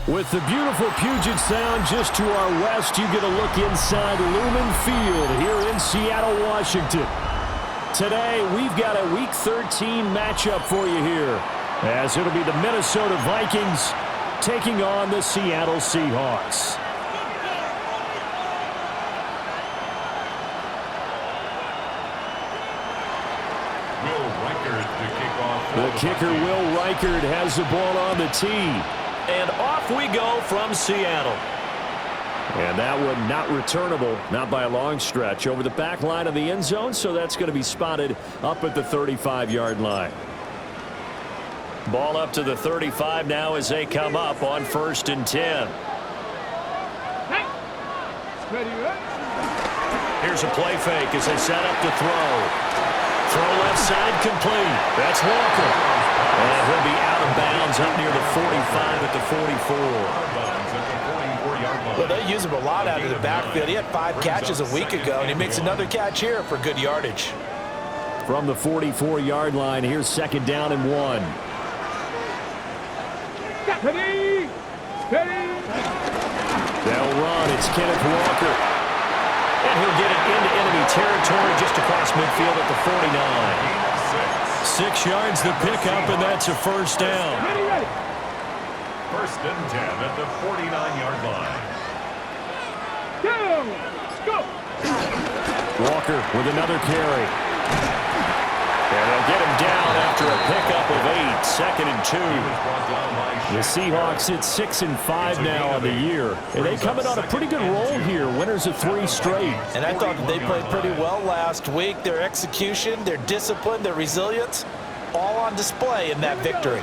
With the beautiful Puget Sound just to our west, you get a look inside Lumen Field here in Seattle, Washington. Today, we've got a Week 13 matchup for you here, as it'll be the Minnesota Vikings taking on the Seattle Seahawks. The kicker, Will Reichard, has the ball on the tee. And off we go from Seattle. And that one not returnable, not by a long stretch, over the back line of the end zone, so that's going to be spotted up at the 35-yard line. Ball up to the 35 now as they come up on 1st and 10. Here's a play fake as they set up to throw. Throw left side complete. That's Walker. And he'll be out of bounds up near the 45 at the 44. Well, they use him a lot out of the backfield. He had 5 catches a week ago, and he makes another catch here for good yardage. From the 44-yard line, here's 2nd down and 1. Steady! They'll run. It's Kenneth Walker. And he'll get it into enemy territory just across midfield at the 49. 6 yards the pickup, and that's a 1st down. 1st and 10 at the 49-yard line. Go! Walker with another carry. And they'll get him down after a pickup of 8. 2nd and 2. The Seahawks at 6-5 now on the year. And they coming on a pretty good roll here. Winners of 3 straight. And I thought that they played pretty well last week. Their execution, their discipline, their resilience, all on display in that victory.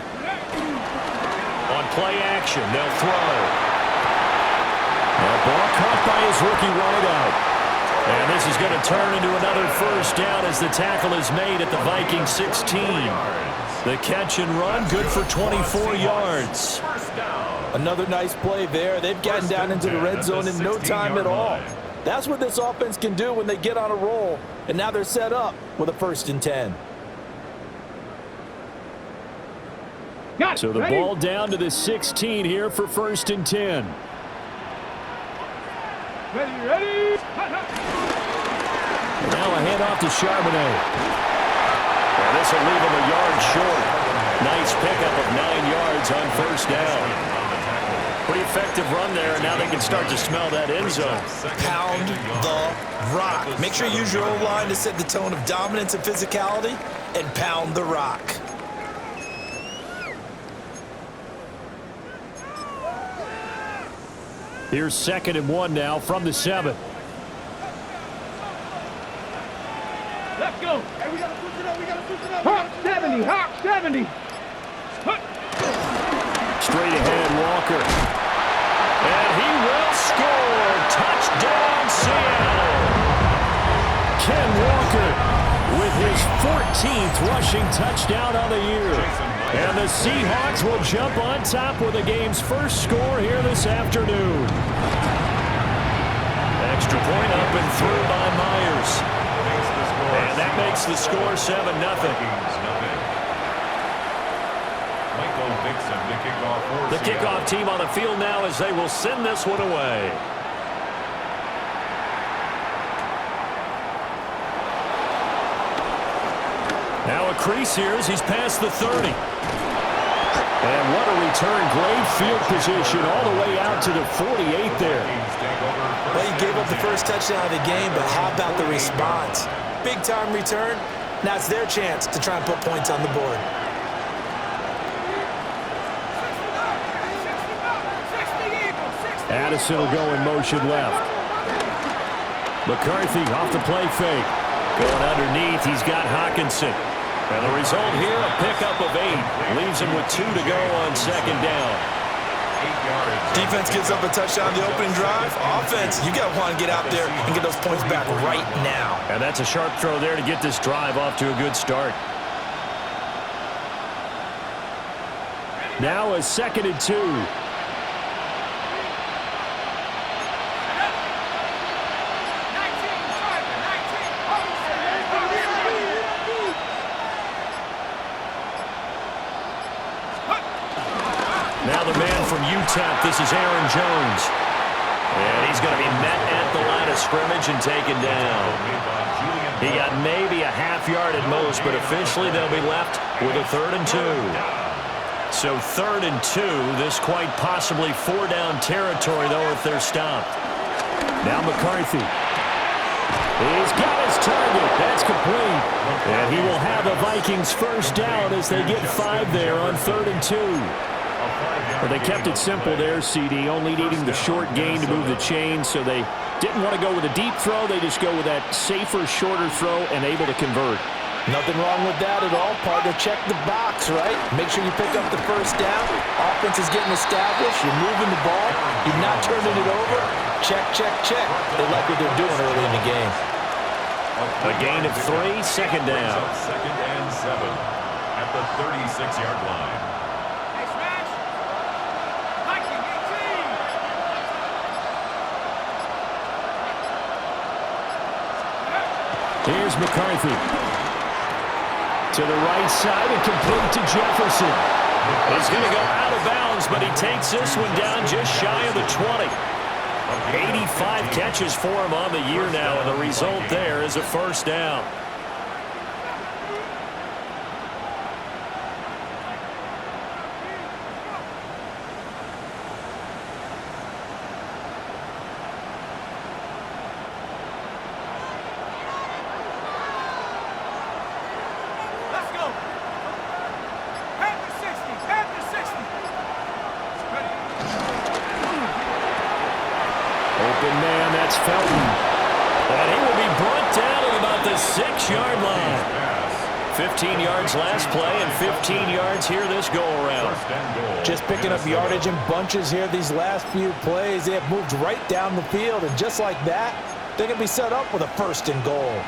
On play action, they'll throw. The ball caught by his rookie wideout. And this is going to turn into another 1st down as the tackle is made at the Vikings 16. The catch and run, good for 24 yards. Another nice play there. They've gotten down into the red zone in no time at all. That's what this offense can do when they get on a roll. And now they're set up with a 1st and 10. So the ball down to the 16 here for 1st and 10. Ready! Now a handoff to Charbonnet. And this will leave him a yard short. Nice pickup of 9 yards on 1st down. Pretty effective run there, and now they can start to smell that end zone. Pound the rock. Make sure you use your O-line to set the tone of dominance and physicality, and pound the rock. Here's 2nd and 1 now from the 7. Let's go! Hey, we gotta push it up, Hawk 70, Hawk 70! Straight ahead, Walker. And he will score! Touchdown, Seattle! Ken Walker with his 14th rushing touchdown on the year. And the Seahawks will jump on top with the game's first score here this afternoon. Extra point up and through by Myers. And that makes the score 7-0. The kickoff team on the field now as they will send this one away. Now a crease here as he's past the 30. And what a return. Great field position all the way out to the 48 there. Well, he gave up the first touchdown of the game, but how about the response? Big-time return. Now it's their chance to try and put points on the board. Addison will go in motion left. McCarthy off the play fake. Going underneath, he's got Hawkinson. And the result here, a pickup of 8. Leaves him with 2 to go on second down. Defense gives up a touchdown the opening drive. Offense, you got to want to get out there and get those points back right now. And that's a sharp throw there to get this drive off to a good start. Now a 2nd and 2. Now the man from UTEP, this is Aaron Jones. And he's going to be met at the line of scrimmage and taken down. He got maybe a half yard at most, but officially they'll be left with a 3rd and 2. So 3rd and 2, this quite possibly 4-down territory, though, if they're stopped. Now McCarthy. He's got his target. That's complete. And he will have a Vikings first down as they get 5 there on 3rd and 2. Well, they kept it simple there, CD, only needing the short gain to move the chains, so they didn't want to go with a deep throw. They just go with that safer, shorter throw and able to convert. Nothing wrong with that at all, partner. Check the box, right? Make sure you pick up the first down. Offense is getting established. You're moving the ball. You're not turning it over. Check, check, check. They like what they're doing early in the game. A gain of 3, second down. 2nd and 7 at the 36-yard line. Here's McCarthy. To the right side and complete to Jefferson. He's going to go out of bounds, but he takes this one down just shy of the 20. 85 catches for him on the year now, and the result there is a first down. That's Felton. And he will be brought down at about the 6-yard line. 15 yards last play and 15 yards here this go-around. Just picking up yardage in bunches here these last few plays. They have moved right down the field, and just like that, they're going to be set up with a 1st and goal.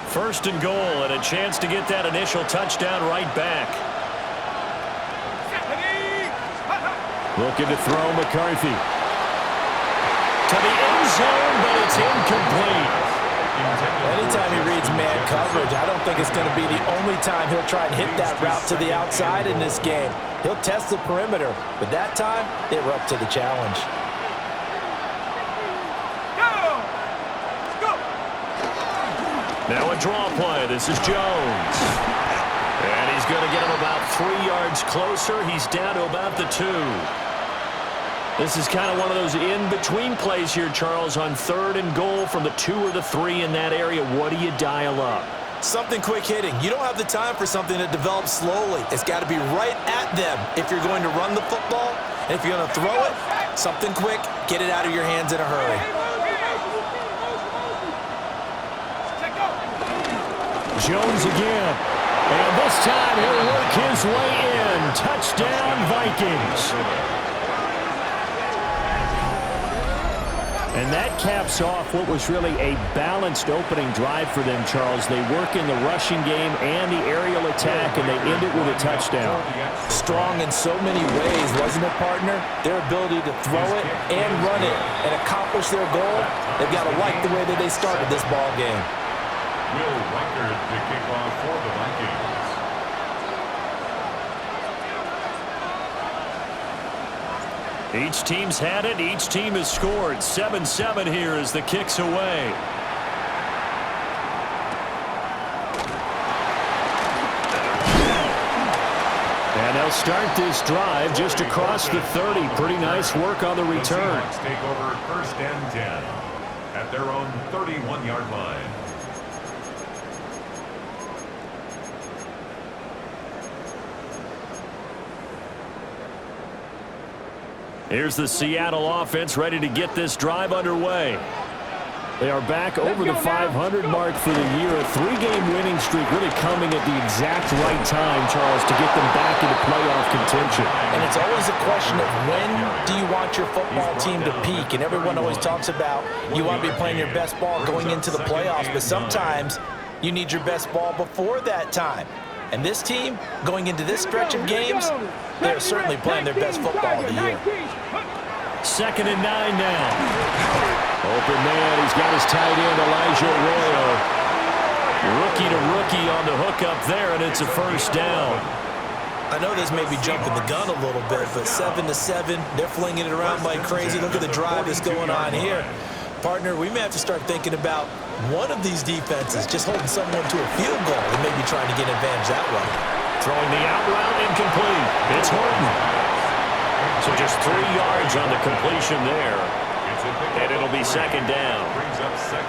First and goal, and a chance to get that initial touchdown right back. Looking to throw McCarthy. To the end zone, but it's incomplete. Anytime he reads man coverage, I don't think it's going to be the only time he'll try and hit that route to the outside in this game. He'll test the perimeter, but that time, they were up to the challenge. Now a draw play. This is Jones. And he's going to get him about 3 yards closer. He's down to about the 2. This is kind of one of those in-between plays here, Charles, on 3rd and goal from the 2 or the 3 in that area. What do you dial up? Something quick hitting. You don't have the time for something that develops slowly. It's got to be right at them if you're going to run the football. And if you're going to throw it, something quick, get it out of your hands in a hurry. Jones again. And this time he'll work his way in. Touchdown, Vikings. And that caps off what was really a balanced opening drive for them, Charles. They work in the rushing game and the aerial attack, and they end it with a touchdown. Strong in so many ways, wasn't it, partner? Their ability to throw it and run it and accomplish their goal, they've got to like the way that they started this ball game. Will Reichard to kick off for the Vikings. Each team's had it. Each team has scored. 7-7 here as the kick's away. And they'll start this drive just across the 30. Pretty nice work on the return. The Seahawks take over 1st and 10 at their own 31-yard line. Here's the Seattle offense ready to get this drive underway. They are back over the 500 mark for the year. A 3-game winning streak really coming at the exact right time, Charles, to get them back into playoff contention. And it's always a question of when do you want your football team to peak? And everyone always talks about you want to be playing your best ball going into the playoffs, but sometimes you need your best ball before that time. And this team, going into this stretch of games, they're certainly playing their best football of the year. 2nd and 9 now. Open man, he's got his tight end, Elijah Arroyo. Rookie to rookie on the hook up there, and it's a first down. I know this may be jumping the gun a little bit, but 7-7, they're flinging it around like crazy. Look at the drive that's going on here. Partner, we may have to start thinking about one of these defenses just holding someone to a field goal and maybe trying to get an advantage that way. Throwing the out route incomplete. It's Horton. So just 3 yards on the completion there. And it'll be 2nd down.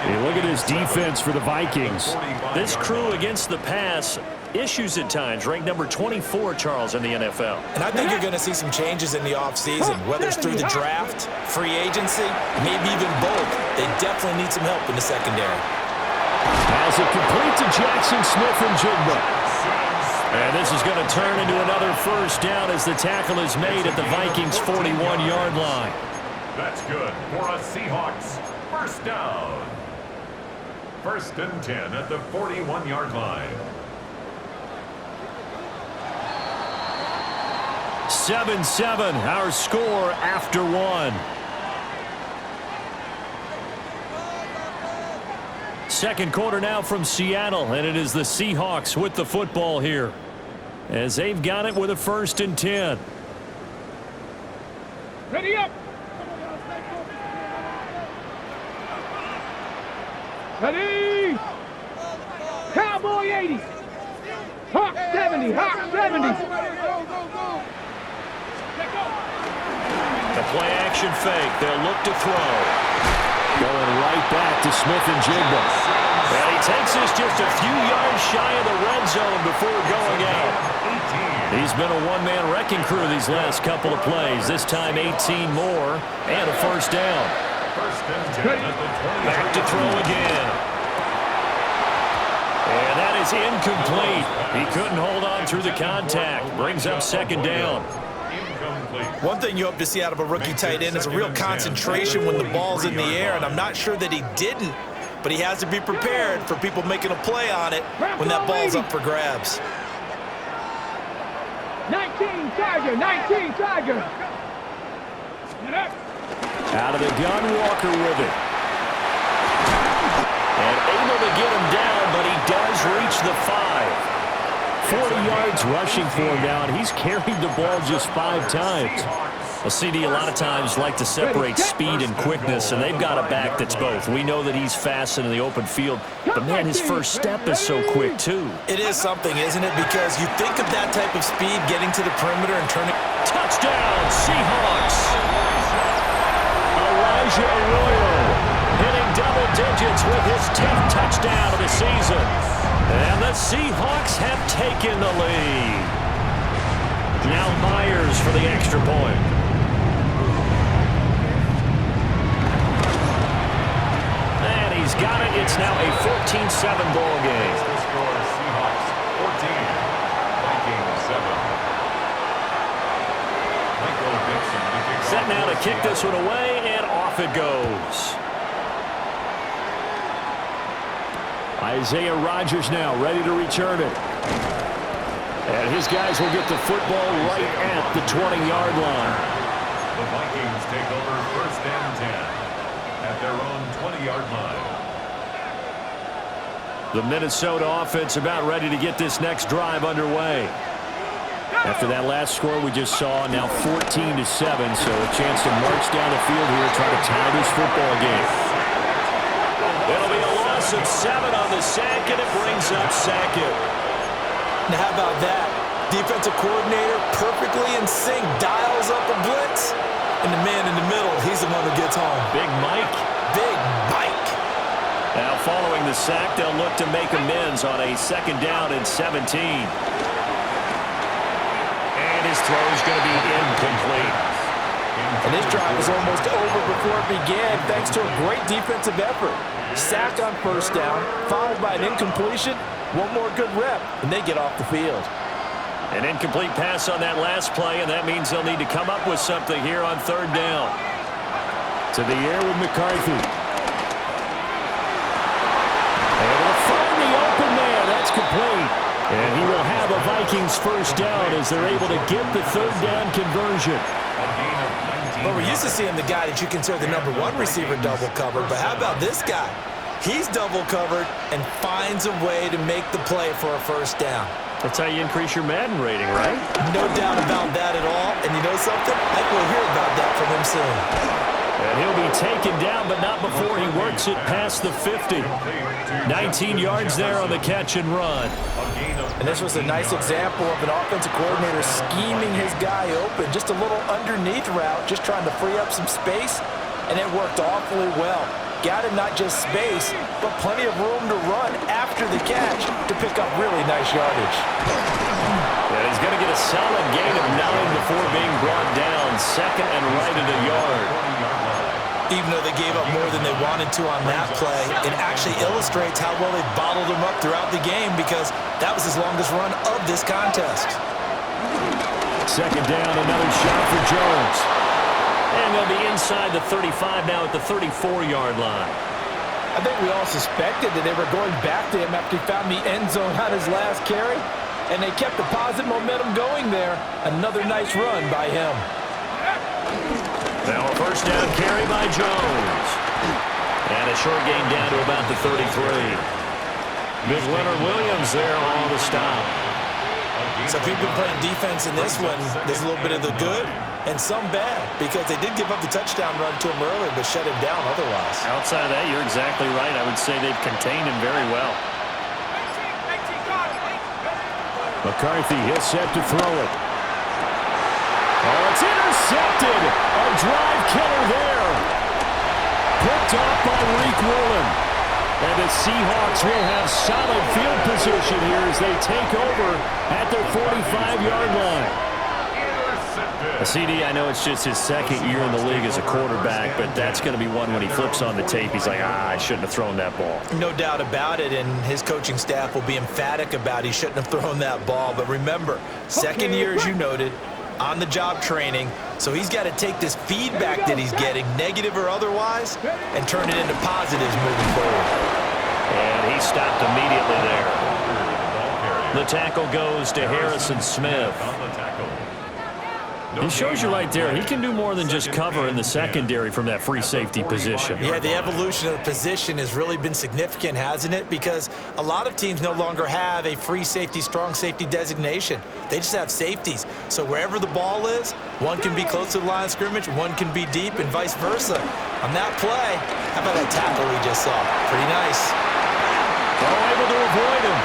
Hey, look at this defense for the Vikings. This crew against the pass, issues at times, ranked number 24, Charles, in the NFL. And I think you're going to see some changes in the offseason, whether it's through the draft, free agency, maybe even both. They definitely need some help in the secondary. As it complete to Jackson Smith and Jigba. And this is going to turn into another first down as the tackle is made at the Vikings' 41-yard line. That's good for a Seahawks first down. 1st and 10 at the 41-yard line. 7-7, our score after 1. Second quarter now from Seattle, and it is the Seahawks with the football here, as they've got it with a 1st and 10. Ready up. Ready. Cowboy 80. Hawk 70. Hawk 70. The play action fake. They'll look to throw. Going right back to Smith and Jigba. And he takes this just a few yards shy of the red zone before going out. He's been a one-man wrecking crew these last couple of plays. This time 18 more and a first down. Back to throw again. And that is incomplete. He couldn't hold on through the contact. Brings up 2nd down. One thing you hope to see out of a rookie tight end is a real concentration when the ball's in the air, and I'm not sure that he didn't, but he has to be prepared for people making a play on it when that ball's up for grabs. 19 Tiger, 19 Tiger. Out of the gun, Walker with it. And able to get him down, but he does reach the 5. 40 yards rushing for him now, and he's carried the ball just 5 times. A CD a lot of times like to separate speed and quickness, and they've got a back that's both. We know that he's fast in the open field, but man, his first step is so quick too. It is something, isn't it? Because you think of that type of speed getting to the perimeter and turning. Touchdown, Seahawks! Elijah Arroyo hitting double digits with his 10th touchdown of the season. And the Seahawks have taken the lead. Now Myers for the extra point. And he's got it. It's now a 14-7 ball game. The score, Seahawks 14, Vikings 7. Set now to kick this one away, and off it goes. Isaiah Rodgers now ready to return it. And his guys will get the football right at the 20-yard line. The Vikings take over 1st and 10 at their own 20-yard line. The Minnesota offense about ready to get this next drive underway. After that last score we just saw, now 14-7, so a chance to march down the field here, try to tie this football game. It'll be a loss of 7 on the sack, and it brings up 2nd. Now how about that? Defensive coordinator perfectly in sync, dials up a blitz, and the man in the middle, he's the one who gets home. Big Mike. Big Mike. Now following the sack, they'll look to make amends on a 2nd down and 17. And his throw is going to be incomplete. And this drive is almost over before it began thanks to a great defensive effort. Sack on first down, followed by an incompletion, one more good rep, and they get off the field. An incomplete pass on that last play, and that means they'll need to come up with something here on third down. To the air with McCarthy. Able to find the open man. That's complete. And he will have a Vikings first down as they're able to get the third down conversion. Well, we're used to seeing the guy that you consider the number one receiver double covered, but how about this guy? He's double covered and finds a way to make the play for a first down. That's how you increase your Madden rating, right? No doubt about that at all. And you know something? I think we'll hear about that from him soon. And he'll be taken down, but not before he works it past the 50. 19 yards there on the catch and run. And this was a nice example of an offensive coordinator scheming his guy open. Just a little underneath route, just trying to free up some space, and it worked awfully well. Got him not just space, but plenty of room to run after the catch to pick up really nice yardage. And he's going to get a solid gain of 9 before being brought down. Second and right at a yard. Even though they gave up more than they wanted to on that play, it actually illustrates how well they bottled him up throughout the game because that was his longest run of this contest. Second down, another shot for Jones. And they'll be inside the 35 now at the 34-yard line. I think we all suspected that they were going back to him after he found the end zone on his last carry, and they kept the positive momentum going there. Another nice run by him. Now a first down carry by Jones. And a short gain down to about the 33. Big Leonard Williams there on the stop. So if you've been playing defense in this one, there's a little bit of the good and some bad because they did give up the touchdown run to him earlier but shut him down otherwise. Outside of that, you're exactly right. I would say they've contained him very well. McCarthy, he'll set to throw it. Oh, it's intercepted. A drive killer there. Picked off by Reek Woolen. And the Seahawks will have solid field position here as they take over at their 45-yard line. CD, I know it's just his second year in the league as a quarterback, but that's going to be one when he flips on the tape. He's like, I shouldn't have thrown that ball. No doubt about it, and his coaching staff will be emphatic about he shouldn't have thrown that ball. But remember, second year, as you noted, on-the-job training, so he's got to take this feedback that he's getting, negative or otherwise, and turn it into positives moving forward. And he stopped immediately there. The tackle goes to Harrison Smith. He shows you right there, he can do more than just cover in the secondary from that free safety position. Yeah, the evolution of the position has really been significant, hasn't it? Because a lot of teams no longer have a free safety, strong safety designation. They just have safeties. So wherever the ball is, one can be close to the line of scrimmage, one can be deep, and vice versa. On that play, how about that tackle we just saw? Pretty nice. Oh, able to avoid him.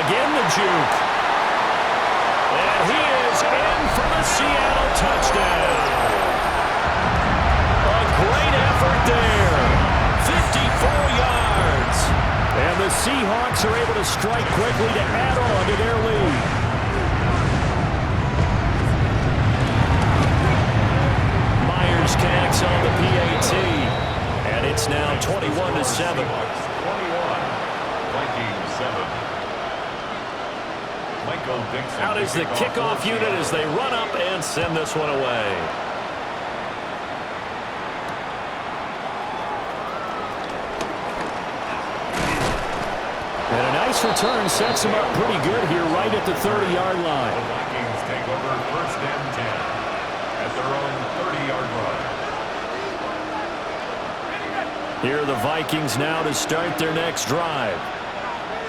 Again, the juke. And he is in for the Seattle touchdown. A great effort there. 54 yards. And the Seahawks are able to strike quickly to add on to their lead. Myers connects on the PAT. And it's now 21-7. 21. Vikings 7. Out is the kickoff unit as they run up and send this one away. And a nice return sets them up pretty good here right at the 30-yard line. The Vikings take over first and 10 at their own 30-yard line. Here are the Vikings now to start their next drive.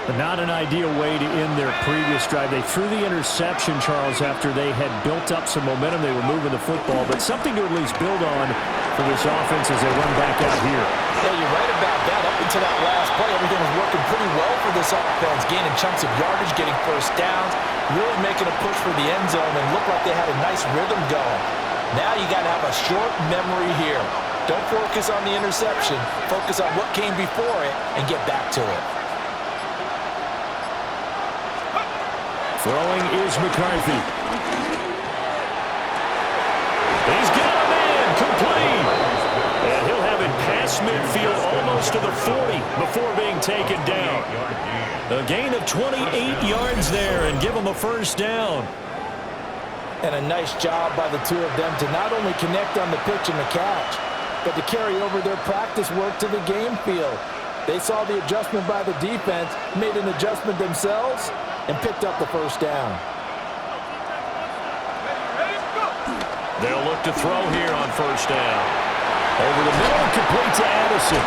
But not an ideal way to end their previous drive. They threw the interception, Charles, after they had built up some momentum. They were moving the football, but something to at least build on for this offense as they run back out here. Yeah, you're right about that. Up until that last play, everything was working pretty well for this offense, gaining chunks of yardage, getting first downs, really making a push for the end zone, and looked like they had a nice rhythm going. Now you got to have a short memory here. Don't focus on the interception. Focus on what came before it and get back to it. Throwing is McCarthy. midfield almost to the 40 before being taken down. A gain of 28 yards there and give them a first down. And a nice job by the two of them to not only connect on the pitch and the catch, but to carry over their practice work to the game field. They saw the adjustment by the defense, made an adjustment themselves, and picked up the first down. They'll look to throw here on first down. Over the middle, complete to Addison.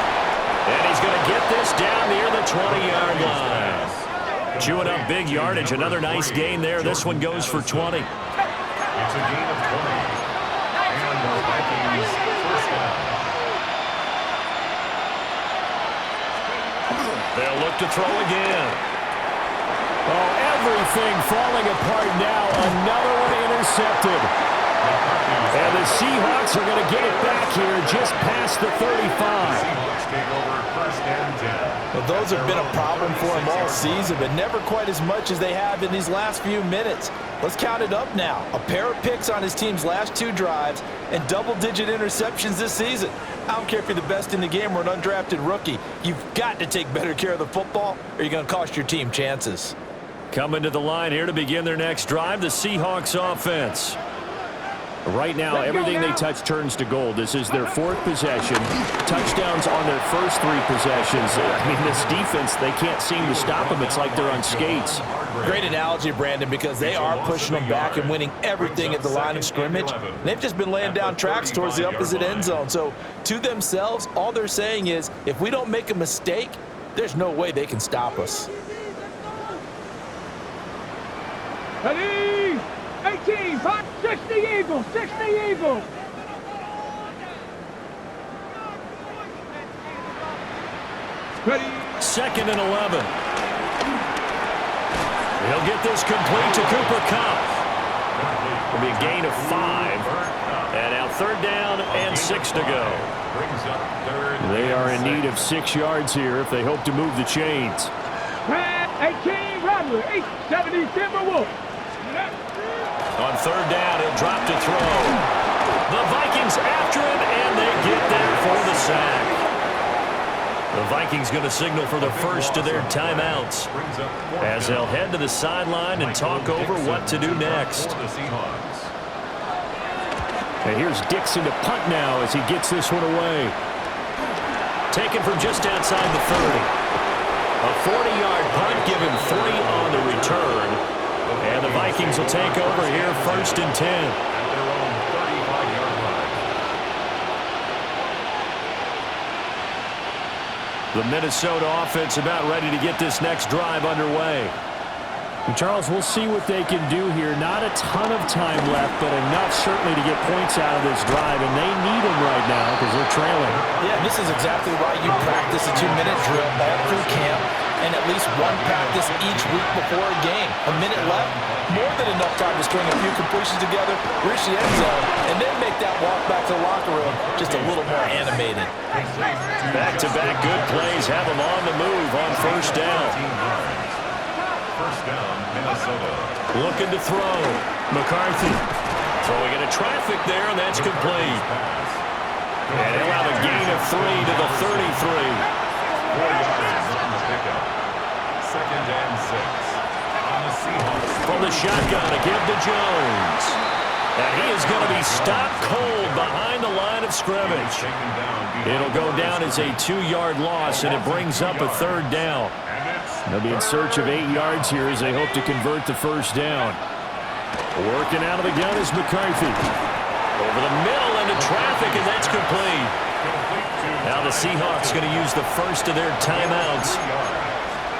And he's going to get this down near the 20-yard line. Chewing up big yardage. Another nice gain there. This one goes for 20. It's a gain of 20. And the Vikings first down. They'll look to throw again. Oh, everything falling apart now. Another one intercepted. And the Seahawks are going to get it back here just past the 35. Seahawks take over first and 10. Well, those have been a problem for them all season, but never quite as much as they have in these last few minutes. Let's count it up now. A pair of picks on his team's last two drives and double-digit interceptions this season. I don't care if you're the best in the game or an undrafted rookie. You've got to take better care of the football or you're going to cost your team chances. Coming to the line here to begin their next drive, the Seahawks offense. Right now, everything they touch turns to gold. This is their fourth possession. Touchdowns on their first three possessions. I mean, this defense, they can't seem to stop them. It's like they're on skates. Great analogy, Brandon, because they are pushing them back and winning everything at the line of scrimmage. They've just been laying down tracks towards the opposite end zone. So, to themselves, all they're saying is, if we don't make a mistake, there's no way they can stop us. Ready? 18, 60 Eagles, 60 Eagles. Ready? 2nd and 11. He'll get this complete to Cooper Kupp. It'll be a gain of 5. And now 3rd down and 6 to go. They are in need of 6 yards here if they hope to move the chains. 18, Rodwell, 870 Timberwolves. On 3rd down, he'll drop to throw. The Vikings after him, and they get there for the sack. The Vikings going to signal for the first of their timeouts as they'll head to the sideline and talk over what to do next. And here's Dixon to punt now as he gets this one away. Taken from just outside the 30. A 40-yard punt, given 3 on the return. And the Vikings will take over here 1st and 10. At their own 35-yard line. The Minnesota offense about ready to get this next drive underway. And Charles, we'll see what they can do here. Not a ton of time left, but enough certainly to get points out of this drive, and they need them right now because they're trailing. Yeah, this is exactly why you practice a 2-minute drill all through camp and at least one practice each week before a game. A minute left, more than enough time to string a few completions together, reach the end zone, and then make that walk back to the locker room just a little more animated. Back-to-back good plays have them on the move on 1st down. First down, Minnesota. Looking to throw. McCarthy throwing into traffic there, and that's complete. And he'll have a gain of 3 to the 33. 4 yards on the pickup. 2nd and 6. On the Seahawks. From the shotgun to give to Jones. And he is going to be stopped cold behind the line of scrimmage. It'll go down as a 2-yard loss, and it brings up a 3rd down. They'll be in search of 8 yards here as they hope to convert the 1st down. Working out of the gun is McCarthy. Over the middle into traffic, and that's complete. Now the Seahawks going to use the first of their timeouts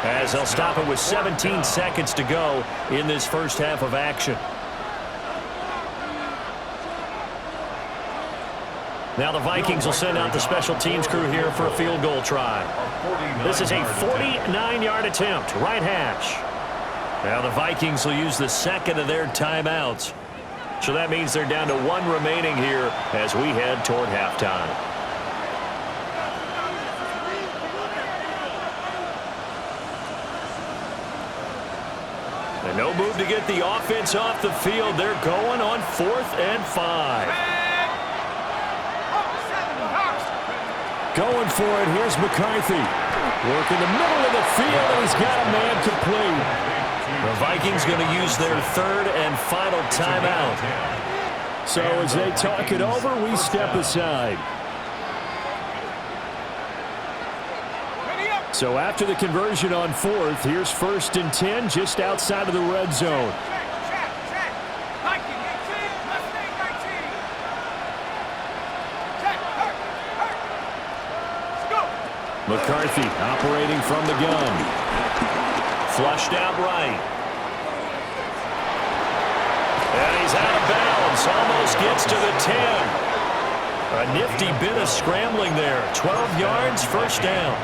as they'll stop it with 17 seconds to go in this first half of action. Now the Vikings will send out the special teams crew here for a field goal try. This is a 49-yard attempt, right hash. Now the Vikings will use the 2nd of their timeouts. So that means they're down to 1 remaining here as we head toward halftime. And no move to get the offense off the field. They're going on 4th and 5. Going for it. Here's McCarthy. Work in the middle of the field, and he's got a man complete. The Vikings going to use their third and final timeout. So as they talk it over, we step aside. So after the conversion on fourth, here's 1st and 10 just outside of the red zone. McCarthy operating from the gun. Flushed out right. And he's out of bounds. Almost gets to the 10. A nifty bit of scrambling there. 12 yards, first down.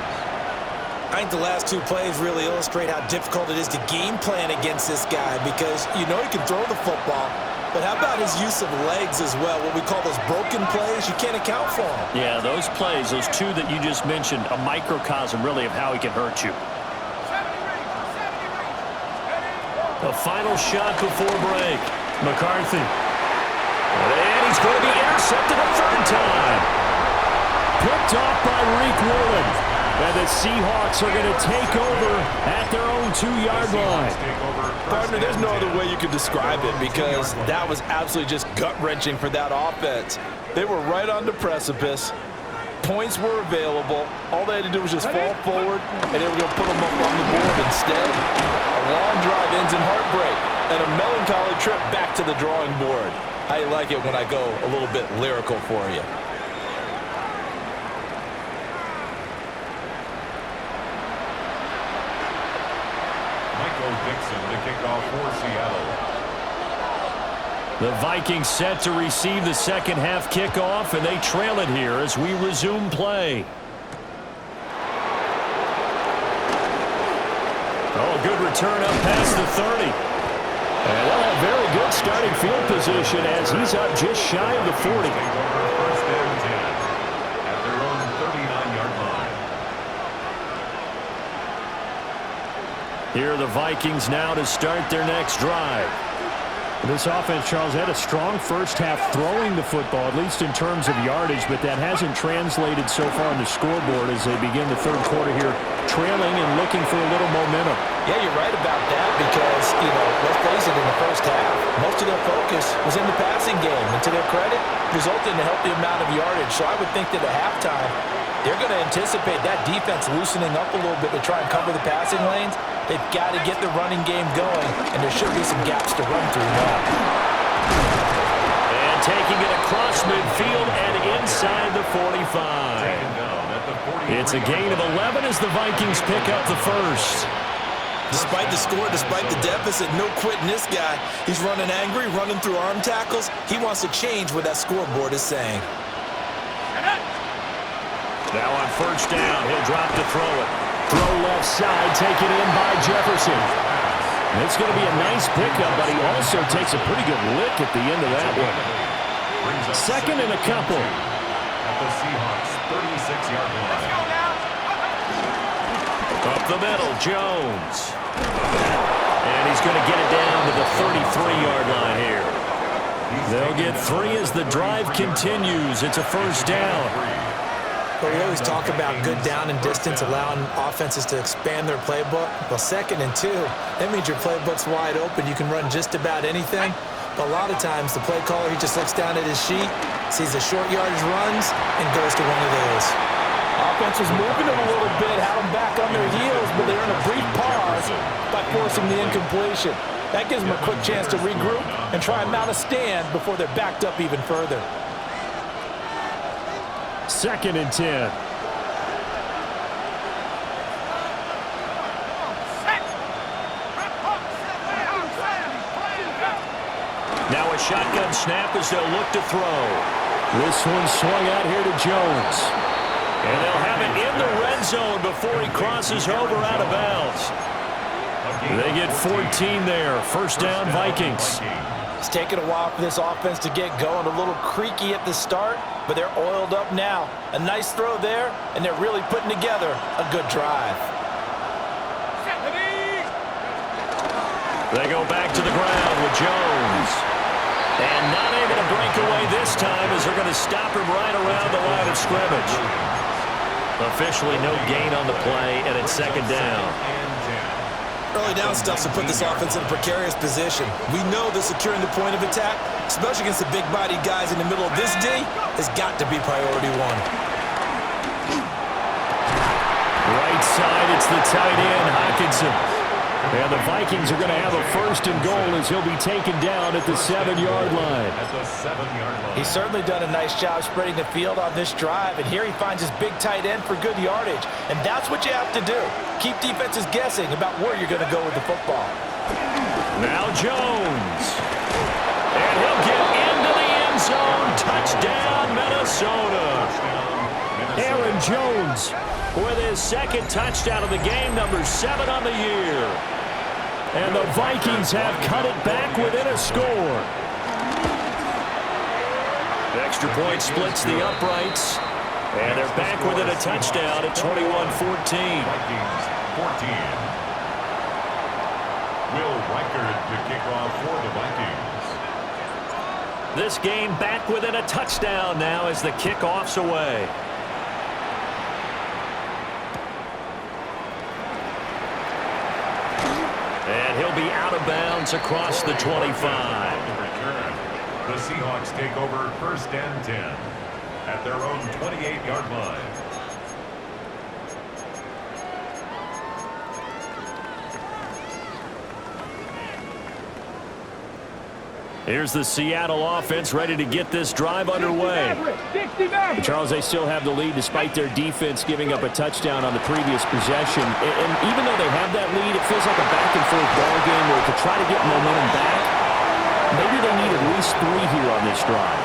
I think the last two plays really illustrate how difficult it is to game plan against this guy because you know he can throw the football, but how about his use of legs as well? What we call those broken plays, you can't account for them. Yeah, those plays, those two that you just mentioned, a microcosm really of how he can hurt you. The final shot before break. McCarthy. And he's going to be intercepted a third time. Picked off by Reek Woolen. And the Seahawks are going to take over at their own 2-yard line. Partner, there's no other way you could describe it because that was absolutely just gut-wrenching for that offense. They were right on the precipice. Points were available. All they had to do was just fall forward, and they were going to put them up on the board instead. A long drive ends in heartbreak and a melancholy trip back to the drawing board. I like it when I go a little bit lyrical for you. The kickoff for Seattle. The Vikings set to receive the second half kickoff, and they trail it here as we resume play. Oh, good return up past the 30. And a very good starting field position as he's up just shy of the 40. First and 10 at their own 39-yard line. Here are the Vikings now to start their next drive. This offense, Charles, had a strong first half throwing the football, at least in terms of yardage, but that hasn't translated so far on the scoreboard as they begin the third quarter here, trailing and looking for a little momentum. Yeah, you're right about that because, let's face it, in the first half, most of their focus was in the passing game. And to their credit, resulted in a healthy amount of yardage. So I would think that at halftime, they're going to anticipate that defense loosening up a little bit to try and cover the passing lanes. They've got to get the running game going, and there should be some gaps to run through now. And taking it across midfield and inside the 45. It's a gain of 11 as the Vikings pick up the first. Despite the score, despite the deficit, no quitting this guy. He's running angry, running through arm tackles. He wants to change what that scoreboard is saying. Now on first down, he'll drop to throw it. Throw left side, taken in by Jefferson. It's going to be a nice pickup, but he also takes a pretty good lick at the end of that one. Second and a couple. At the Seahawks 36-yard line. Up the middle, Jones. And he's going to get it down to the 33-yard line here. They'll get 3 as the drive continues. It's a first down. But we always talk about good down and distance, allowing offenses to expand their playbook. Well, 2nd and 2, that means your playbook's wide open. You can run just about anything. But a lot of times, the play caller, he just looks down at his sheet, sees the short yardage runs, and goes to one of those. Offense was moving them a little bit, had them back on their heels, but they're in a brief pause by forcing the incompletion. That gives them a quick chance to regroup and try and mount a stand before they're backed up even further. 2nd and 10. Now a shotgun snap as they'll look to throw. This one swung out here to Jones. And they'll have it in the red zone before he crosses over out of bounds. They get 14 there. First down, Vikings. It's taken a while for this offense to get going. A little creaky at the start, but they're oiled up now. A nice throw there, and they're really putting together a good drive. They go back to the ground with Jones. And not able to break away this time as they're going to stop him right around the line of scrimmage. Officially no gain on the play, and it's second down. Early down stuff to put this offense in a precarious position. We know that securing the point of attack, especially against the big-bodied guys in the middle of this D, has got to be priority one. Right side, it's the tight end, Hockenson. And the Vikings are going to have a first and goal as he'll be taken down at the 7-yard line. He's certainly done a nice job spreading the field on this drive, and here he finds his big tight end for good yardage. And that's what you have to do. Keep defenses guessing about where you're going to go with the football. Now Jones. And he'll get into the end zone. Touchdown, Minnesota. Aaron Jones with his second touchdown of the game, number 7 on the year. And the Vikings have cut it back within a score. The extra point splits the uprights. And they're back within a touchdown at 21-14. Vikings 14. Will Reichard to kick off for the Vikings. This game back within a touchdown now as the kickoff's away. And he'll be out of bounds across the 25. The Seahawks take over first and 10 at their own 28-yard line. Here's the Seattle offense ready to get this drive underway. Charles, they still have the lead despite their defense giving up a touchdown on the previous possession. And even though they have that lead, it feels like a back-and-forth ball game where to try to get momentum back, maybe they need at least 3 here on this drive.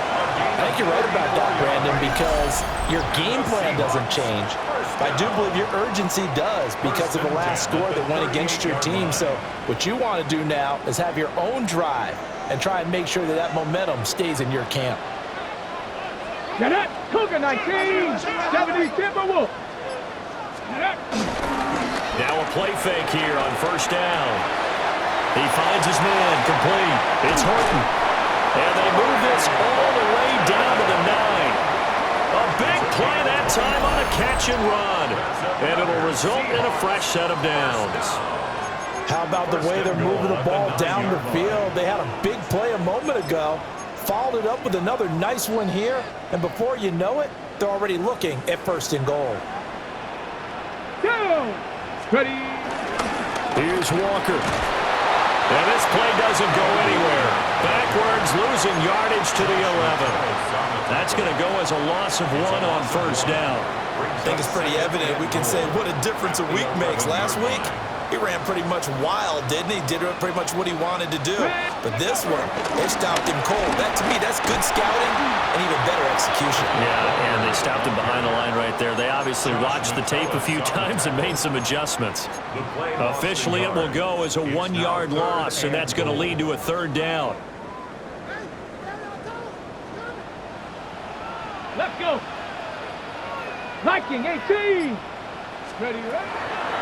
I think you're right about that, Brandon, because your game plan doesn't change. I do believe your urgency does because of the last score that went against your team. So what you want to do now is have your own drive and try and make sure that that momentum stays in your camp. Get up, Cougar 19, 70 Timberwolves. Now a play fake here on first down. He finds his man, complete. It's Horton. And they move this all the way down to the 9. A big play that time on a catch and run. And it'll result in a fresh set of downs. How about the way they're moving the ball down the field? They had a big play a moment ago, followed it up with another nice one here, and before you know it, they're already looking at first and goal. Go! Ready? Here's Walker. And this play doesn't go anywhere. Backwards, losing yardage to the 11. That's going to go as a loss of 1 on first down. I think it's pretty evident. We can say what a difference a week makes. Last week, he ran pretty much wild, didn't he? Did pretty much what he wanted to do. But this one, they stopped him cold. That, to me, that's good scouting and even better execution. Yeah, and they stopped him behind the line right there. They obviously watched the tape a few times and made some adjustments. Officially, it will go as a 1-yard loss, and that's going to lead to a third down. Let's go. Viking 18. Ready, ready?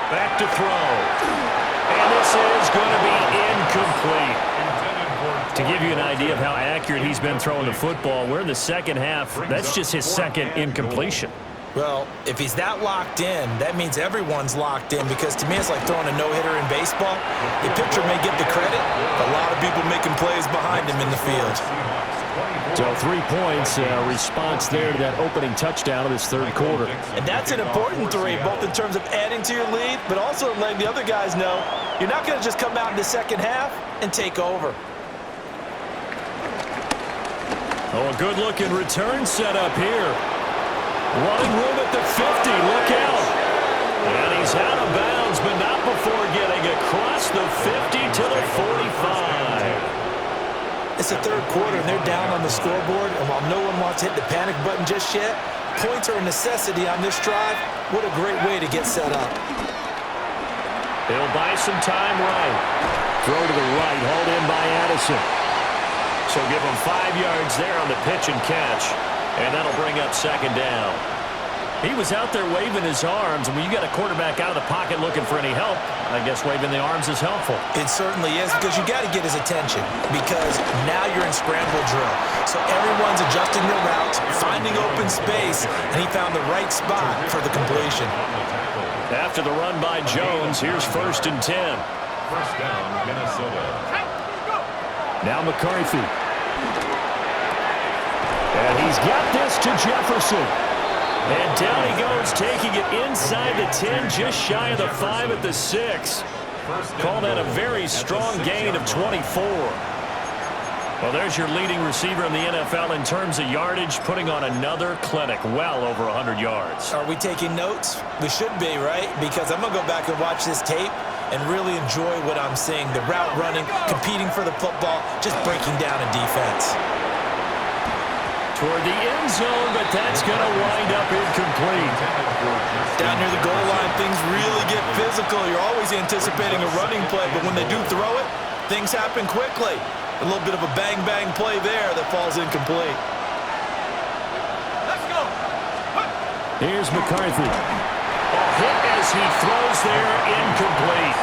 Back to throw. And this is going to be incomplete. To give you an idea of how accurate he's been throwing the football, we're in the second half. That's just his second incompletion. Well, if he's that locked in, that means everyone's locked in, because to me it's like throwing a no-hitter in baseball. The pitcher may get the credit, a lot of people making plays behind him in the field. So 3 points, response there to that opening touchdown of this third quarter. And that's an important 3, both in terms of adding to your lead, but also letting the other guys know you're not going to just come out in the second half and take over. Oh, a good-looking return set up here. Running room at the 50. Look out. And he's out of bounds, but not before getting across the 50 to the 45. It's the third quarter, and they're down on the scoreboard, and while no one wants to hit the panic button just yet, points are a necessity on this drive. What a great way to get set up. He'll buy some time right. Throw to the right, hauled in by Addison. So give him 5 yards there on the pitch and catch, and that'll bring up second down. He was out there waving his arms, and when you got a quarterback out of the pocket looking for any help, I guess waving the arms is helpful. It certainly is, because you got to get his attention, because now you're in scramble drill. So everyone's adjusting their routes, finding open space, and he found the right spot for the completion. After the run by Jones, here's 1st and 10. First down, Minnesota. Now McCarthy. And he's got this to Jefferson. And down he goes, taking it inside the 10, just shy of the 5 at the 6. Call that a very strong gain of 24. Well, there's your leading receiver in the NFL in terms of yardage, putting on another clinic, well over 100 yards. Are we taking notes? We should be, right? Because I'm going to go back and watch this tape and really enjoy what I'm seeing. The route running, competing for the football, just breaking down a defense. Toward the end zone, but that's going to wind up incomplete. Down near the goal line, things really get physical. You're always anticipating a running play, but when they do throw it, things happen quickly. A little bit of a bang-bang play there that falls incomplete. Let's go. Here's McCarthy. A hit as he throws there, incomplete.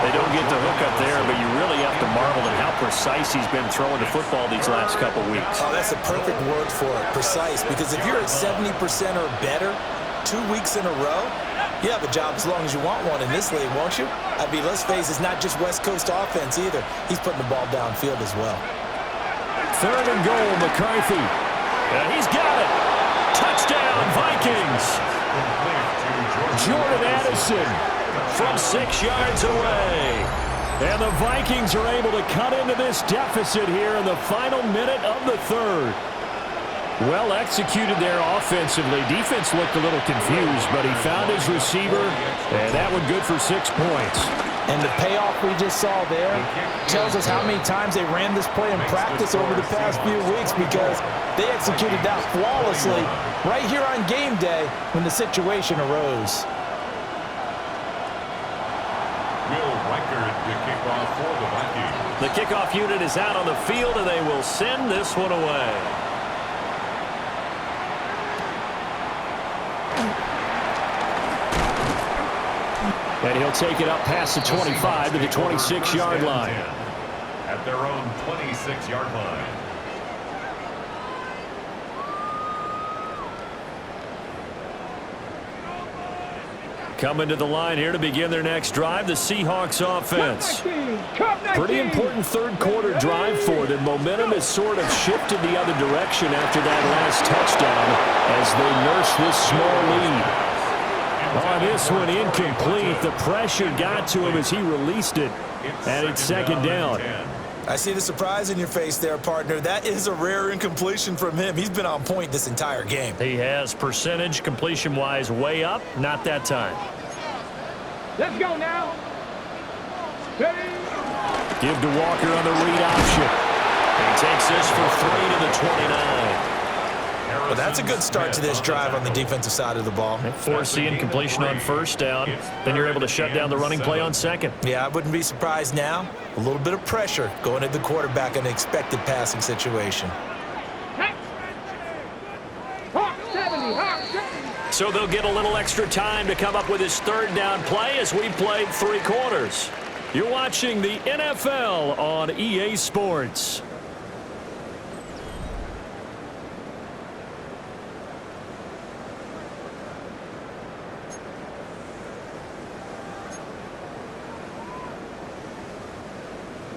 They don't get the hook up there, but you really have to marvel at how precise he's been throwing the football these last couple weeks. Oh, that's a perfect word for it, precise, because if you're at 70% or better 2 weeks in a row, you have a job as long as you want one in this league, won't you? I mean, let's face it, it's not just West Coast offense either. He's putting the ball downfield as well. 3rd and goal, McCarthy. And he's got it. Touchdown, Vikings. Jordan Addison from 6 yards away. And the Vikings are able to cut into this deficit here in the final minute of the 3rd. Well executed there offensively. Defense looked a little confused, but he found his receiver, and that one good for 6 points. And the payoff we just saw there tells us how many times they ran this play in practice over the past few weeks, because they executed that flawlessly right here on game day when the situation arose. Will Reichard to kick off for the Vikings. The kickoff unit is out on the field, and they will send this one away. And he'll take it up past the 25 to the 26-yard line. At their own 26-yard line. Coming to the line here to begin their next drive, the Seahawks offense. Pretty important 3rd quarter drive for them. Momentum has sort of shifted the other direction after that last touchdown as they nurse this small lead. On this one, incomplete. The pressure got to him as he released it, and it's 2nd down. I see the surprise in your face there, partner. That is a rare incompletion from him. He's been on point this entire game. He has percentage completion-wise way up, not that time. Let's go now. Ready? Give to Walker on the read option. He takes this for 3 to the 29. Well, that's a good start to this drive on the defensive side of the ball. Force the incompletion on 1st down. Then you're able to shut down the running play on 2nd. Yeah, I wouldn't be surprised now. A little bit of pressure going at the quarterback in an expected passing situation. Hawk 70, Hawk 70. So they'll get a little extra time to come up with his 3rd down play as we played 3 quarters. You're watching the NFL on EA Sports.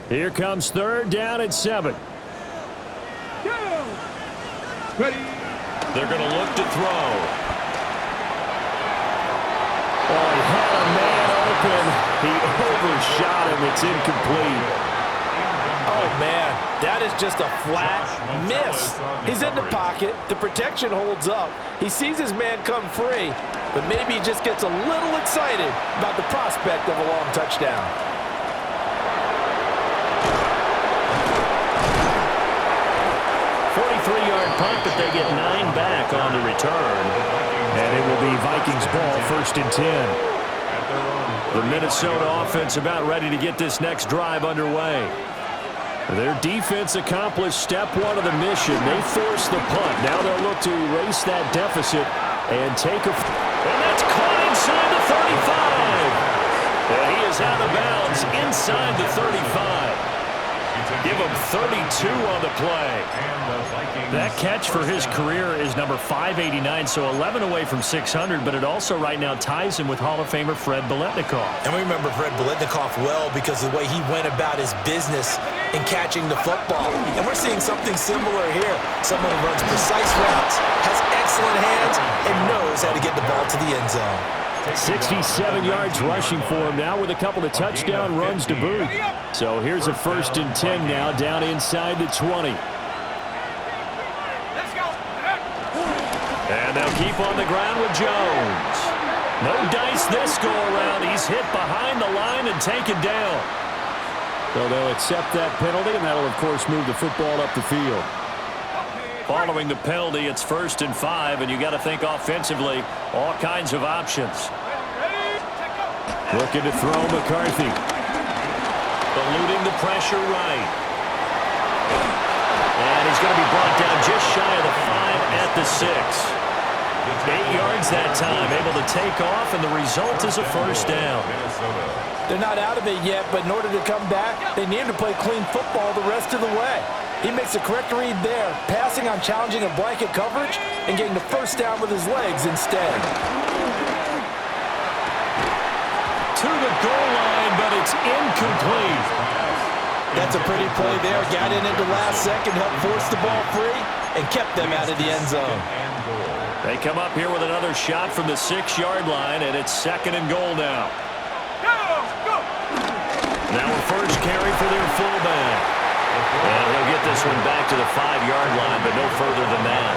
Here comes 3rd down at 7. Go. Ready? They're going to look to throw. Oh, he had a man open. He overshot him. It's incomplete. Oh, man, that is just a flat miss. He's in the pocket. The protection holds up. He sees his man come free, but maybe he just gets a little excited about the prospect of a long touchdown. 43-yard punt, but they get 9 back on the return. And it will be Vikings ball, 1st and 10. The Minnesota offense about ready to get this next drive underway. Their defense accomplished step 1 of the mission. They forced the punt. Now they'll look to erase that deficit and take a... And that's caught inside the 35. And he is out of bounds inside the 35. Give him 32 on the play. That catch for his career is number 589, so 11 away from 600, but it also right now ties him with Hall of Famer Fred Biletnikoff. And we remember Fred Biletnikoff well because of the way he went about his business in catching the football. And we're seeing something similar here. Someone who runs precise routes, has excellent hands, and knows how to get the ball to the end zone. 67 yards rushing for him now with a couple of touchdown runs to boot. So here's a 1st and 10 now down inside the 20. And they'll keep on the ground with Jones. No dice this go around. He's hit behind the line and taken down. So they'll accept that penalty, and that'll, of course, move the football up the field. Following the penalty, it's 1st and 5, and you got to think offensively, all kinds of options. Looking to throw McCarthy. Eluding the pressure right. And he's going to be brought down just shy of the 5 at the 6. 8 yards that time, able to take off, and the result is a 1st down. They're not out of it yet, but in order to come back, they need to play clean football the rest of the way. He makes a correct read there, passing on challenging a blanket coverage and getting the 1st down with his legs instead. To the goal line, but it's incomplete. That's a pretty play there. Got in at the last second, helped force the ball free, and kept them out of the end zone. They come up here with another shot from the 6-yard line, and it's 2nd and goal now. Now a 1st carry for their fullback. And he'll get this one back to the 5-yard line, but no further than that.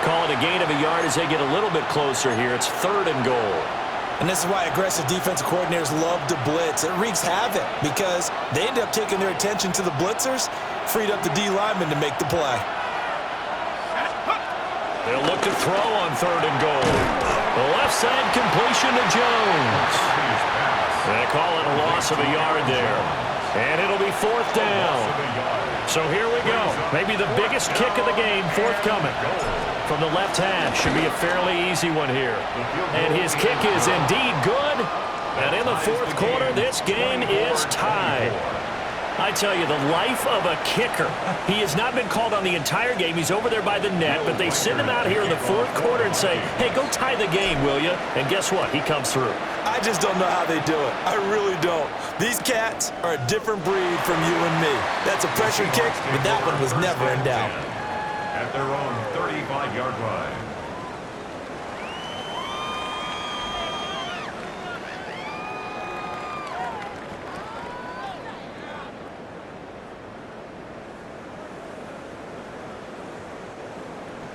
Call it a gain of a yard as they get a little bit closer here. It's 3rd and goal. And this is why aggressive defensive coordinators love to blitz. It wreaks havoc because they end up taking their attention to the blitzers, freed up the D lineman to make the play. They'll look to throw on 3rd and goal. The left side completion to Jones. They call it a loss of a yard there. And it'll be 4th down. So here we go. Maybe the biggest kick of the game forthcoming. From the left hash. Should be a fairly easy one here. And his kick is indeed good. And in the 4th quarter, this game is tied. I tell you, the life of a kicker. He has not been called on the entire game. He's over there by the net, but they send him out here in the 4th quarter and say, hey, go tie the game, will you? And guess what? He comes through. I just don't know how they do it. I really don't. These cats are a different breed from you and me. That's a pressure kick, but that one was never in doubt. At their own 35-yard line.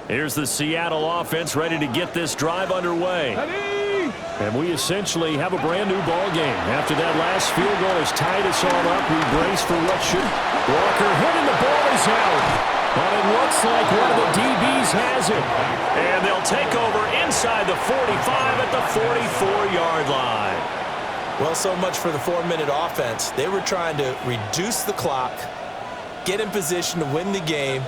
Here's the Seattle offense ready to get this drive underway. And we essentially have a brand new ball game. After that last field goal has tied us all up, we brace for what should. Walker hitting the ball is out. But it looks like one of the DBs has it. And they'll take over inside the 45 at the 44-yard line. Well, so much for the 4-minute offense. They were trying to reduce the clock, get in position to win the game,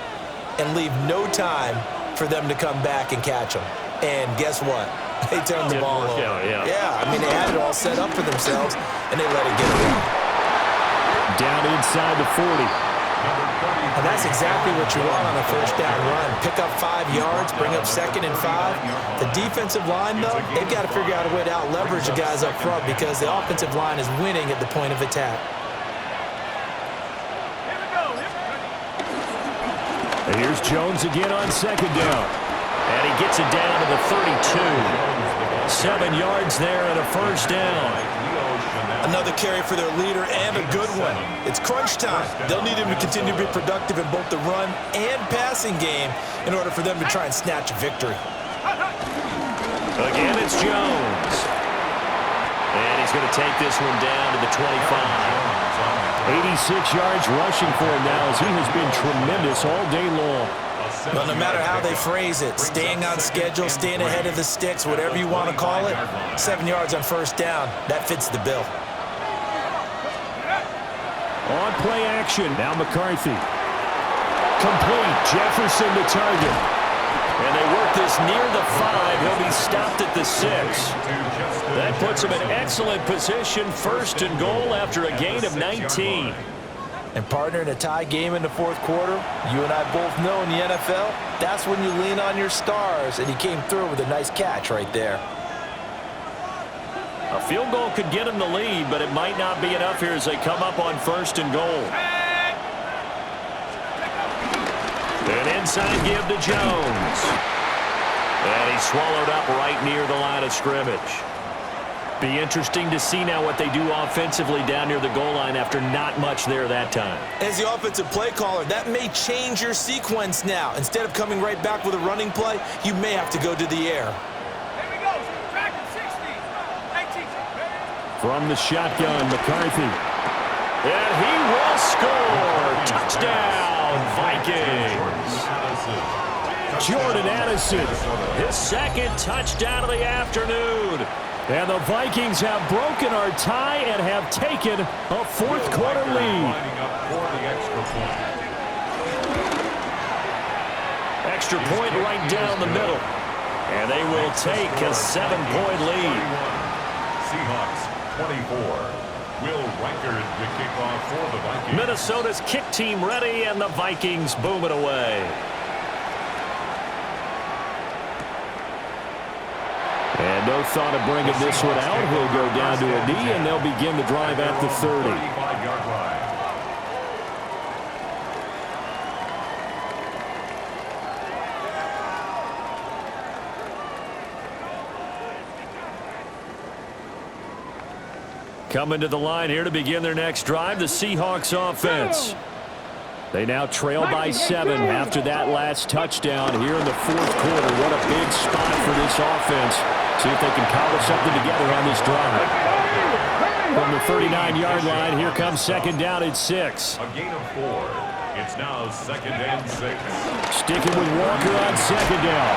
and leave no time for them to come back and catch them. And guess what? They turned the ball over. Yeah, I mean, they had it all set up for themselves, and they let it get away. Down inside the 40. And that's exactly what you want on a 1st down run. Pick up 5 yards, bring up 2nd and 5. The defensive line, though, they've got to figure out a way to out-leverage the guys up front because the offensive line is winning at the point of attack. And here's Jones again on 2nd down. And he gets it down to the 32. 7 yards there and a 1st down. Another carry for their leader and a good one. It's crunch time. They'll need him to continue to be productive in both the run and passing game in order for them to try and snatch a victory. Again, it's Jones. And he's going to take this one down to the 25. 86 yards rushing for him now as he has been tremendous all day long. Well, no matter how they phrase it, staying on schedule, staying ahead of the sticks, whatever you want to call it, 7 yards on 1st down, that fits the bill. On play action, now McCarthy. Complete, Jefferson the target. And they work this near the 5. He'll be stopped at the 6. That puts him in excellent position, 1st and goal after a gain of 19. And partner, in a tie game in the 4th quarter, you and I both know in the NFL, that's when you lean on your stars, and he came through with a nice catch right there. A field goal could get him the lead, but it might not be enough here as they come up on 1st and goal. An inside give to Jones. And he's swallowed up right near the line of scrimmage. Be interesting to see now what they do offensively down near the goal line after not much there that time. As the offensive play caller, that may change your sequence now. Instead of coming right back with a running play, you may have to go to the air. Here we go. Track at 60. 19. From the shotgun, McCarthy. And he will score. Touchdown, Vikings. Jordan Addison, his 2nd touchdown of the afternoon. And the Vikings have broken our tie and have taken a 4th quarter lead. Extra point right down the middle. And they will take a 7-point lead. Seahawks 24. Will Reichard the kickoff for the Vikings. Minnesota's kick team ready, and the Vikings boom it away. And no thought of bringing this one out. He'll go down to a knee, and they'll begin the drive at the 30. 35-yard line. Coming to the line here to begin their next drive, the Seahawks offense. They now trail by 7 after that last touchdown here in the 4th quarter. What a big spot for this offense. See if they can cobble something together on this drive. From the 39-yard line, here comes 2nd down at 6. A gain of 4. It's now 2nd and 6. Sticking with Walker on 2nd down.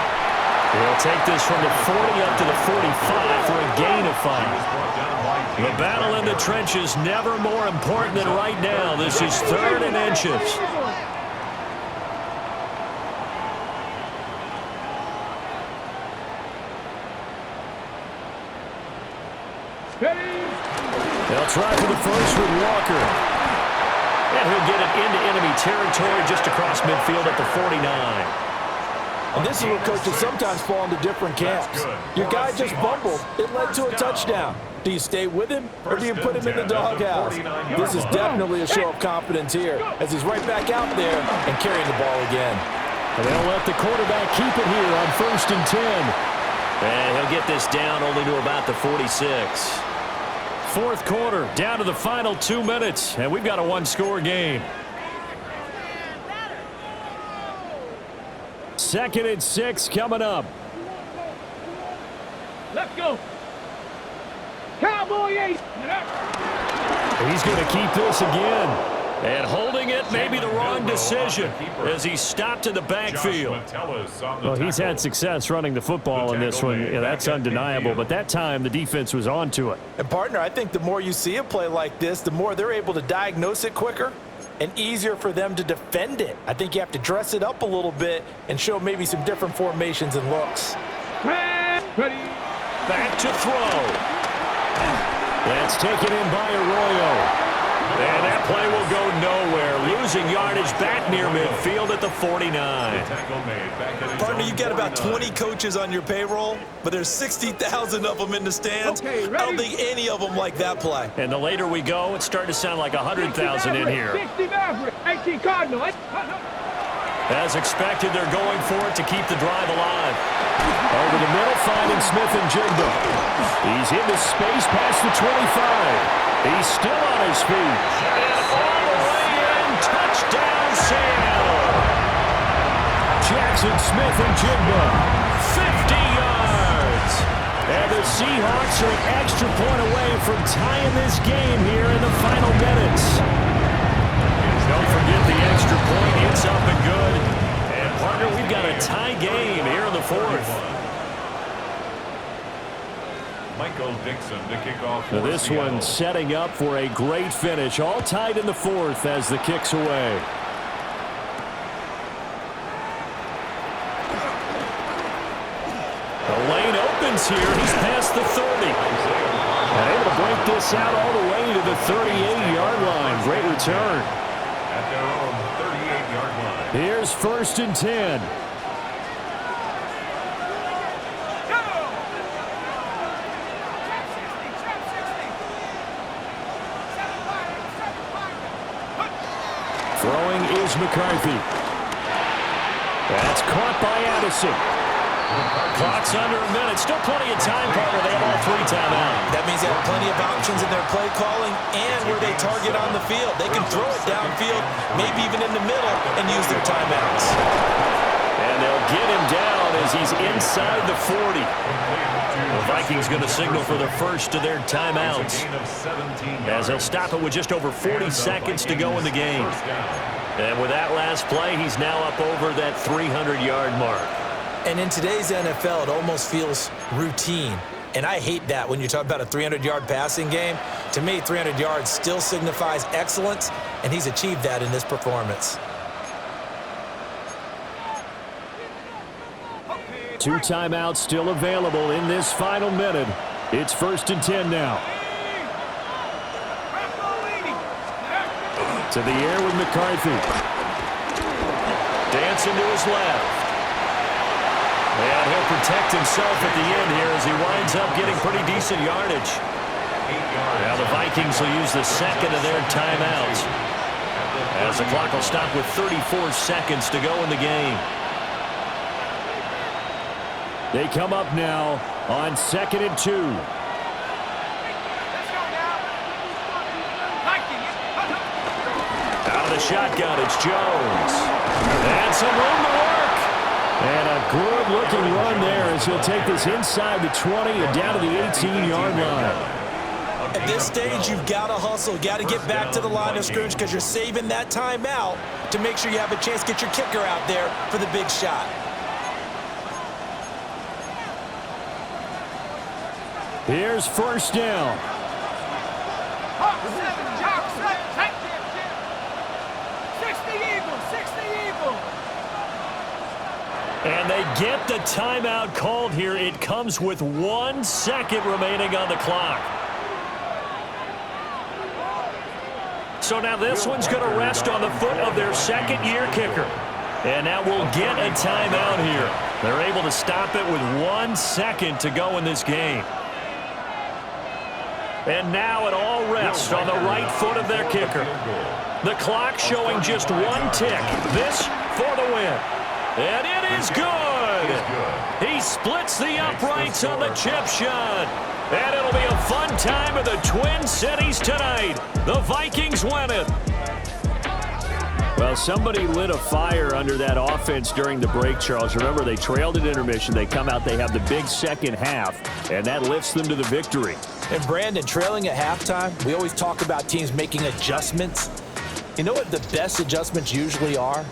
He'll take this from the 40 up to the 45 for a gain of 5. The battle in the trenches never more important than right now. This is 3rd and inches. They'll try for the first with Walker. And he'll get it into enemy territory just across midfield at the 49. And this is where coaches sometimes fall into different camps. Your guy just bumbled. It led to a touchdown. Do you stay with him, or do you put him in the doghouse? This is definitely a show of confidence here, as he's right back out there and carrying the ball again. And they'll let the quarterback keep it here on 1st and 10. And he'll get this down only to about the 46. 4th quarter, down to the final 2 minutes, and we've got a 1-score game. 2nd and 6 coming up. Let's go. Cowboy 8. He's going to keep this again. And holding it may be the wrong decision as he's stopped in the backfield. Well, he's had success running the football in this one. Yeah, that's undeniable. But that time, the defense was on to it. And, partner, I think the more you see a play like this, the more they're able to diagnose it quicker and easier for them to defend it. I think you have to dress it up a little bit and show maybe some different formations and looks. Ready. Back to throw. That's taken in by Arroyo. And that play will go nowhere. Losing yardage back near midfield at the 49. Partner, you've got about 20 coaches on your payroll, but there's 60,000 of them in the stands. Okay, I don't think any of them like that play. And the later we go, it's starting to sound like 100,000 in here. 60 Maverick. 18 Cardinal. As expected, they're going for it to keep the drive alive. Over the middle, finding Smith and Jigba. He's into space past the 25. He's still on his feet. And all the way in, touchdown Seattle. Jackson Smith and Jigba, 50 yards. And the Seahawks are an extra point away from tying this game here in the final minutes. Don't forget the extra point. It's up and good. And, partner, we've got a tie game here in the 4th. Michael Dixon to kick off. Now this one setting up for a great finish. All tied in the 4th as the kick's away. wins here. He's past the 30. And able to break this out all the way to the 38-yard line. Great return. At their own 38-yard line. Here's 1st and 10. Throwing is McCarthy. That's caught by Addison. Clock's under a minute. Still plenty of time, partner. They have all 3 timeouts. That means they have plenty of options in their play calling and where they target on the field. They can throw it downfield, maybe even in the middle, and use their timeouts. And they'll get him down as he's inside the 40. The Vikings going to signal for the first of their timeouts, as they'll stop it with just over 40 seconds to go in the game. And with that last play, he's now up over that 300-yard mark. And in today's NFL, it almost feels routine. And I hate that when you talk about a 300-yard passing game. To me, 300 yards still signifies excellence, and he's achieved that in this performance. 2 timeouts still available in this final minute. It's 1st and 10 now. To the air with McCarthy. Dancing to his left. And he'll protect himself at the end here as he winds up getting pretty decent yardage. Now the Vikings will use the second of their timeouts, as the clock will stop with 34 seconds to go in the game. They come up now on 2nd and 2. Out of the shotgun, it's Jones. And some room to work. And a good-looking run there as he'll take this inside the 20 and down to the 18-yard line. At this stage, you've got to hustle. Got to get back to the line of scrimmage because you're saving that timeout to make sure you have a chance to get your kicker out there for the big shot. Here's 1st down. And they get the timeout called here. It comes with 1 second remaining on the clock. So now this one's going to rest on the foot of their second-year kicker. And now we'll get a timeout here. They're able to stop it with 1 second to go in this game. And now it all rests on the right foot of their kicker. The clock showing just 1 tick. This for the win. And it is good. He splits the uprights on the chip shot. And it'll be a fun time in the Twin Cities tonight. The Vikings win it. Well, somebody lit a fire under that offense during the break, Charles. Remember, they trailed at intermission. They come out, they have the big second half, and that lifts them to the victory. And Brandon, trailing at halftime, we always talk about teams making adjustments. You know what the best adjustments usually are?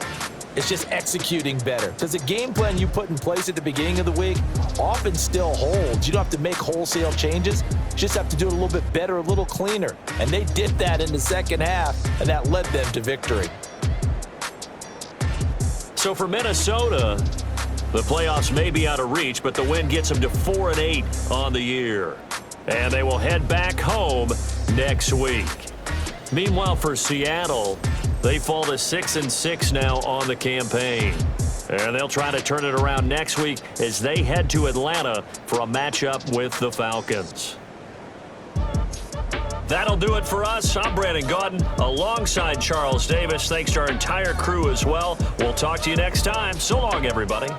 It's just executing better. Because the game plan you put in place at the beginning of the week often still holds. You don't have to make wholesale changes. You just have to do it a little bit better, a little cleaner. And they did that in the second half, and that led them to victory. So for Minnesota, the playoffs may be out of reach, but the win gets them to 4-8 on the year. And they will head back home next week. Meanwhile, for Seattle, they fall to 6-6 now on the campaign. And they'll try to turn it around next week as they head to Atlanta for a matchup with the Falcons. That'll do it for us. I'm Brandon Gaudin alongside Charles Davis. Thanks to our entire crew as well. We'll talk to you next time. So long, everybody.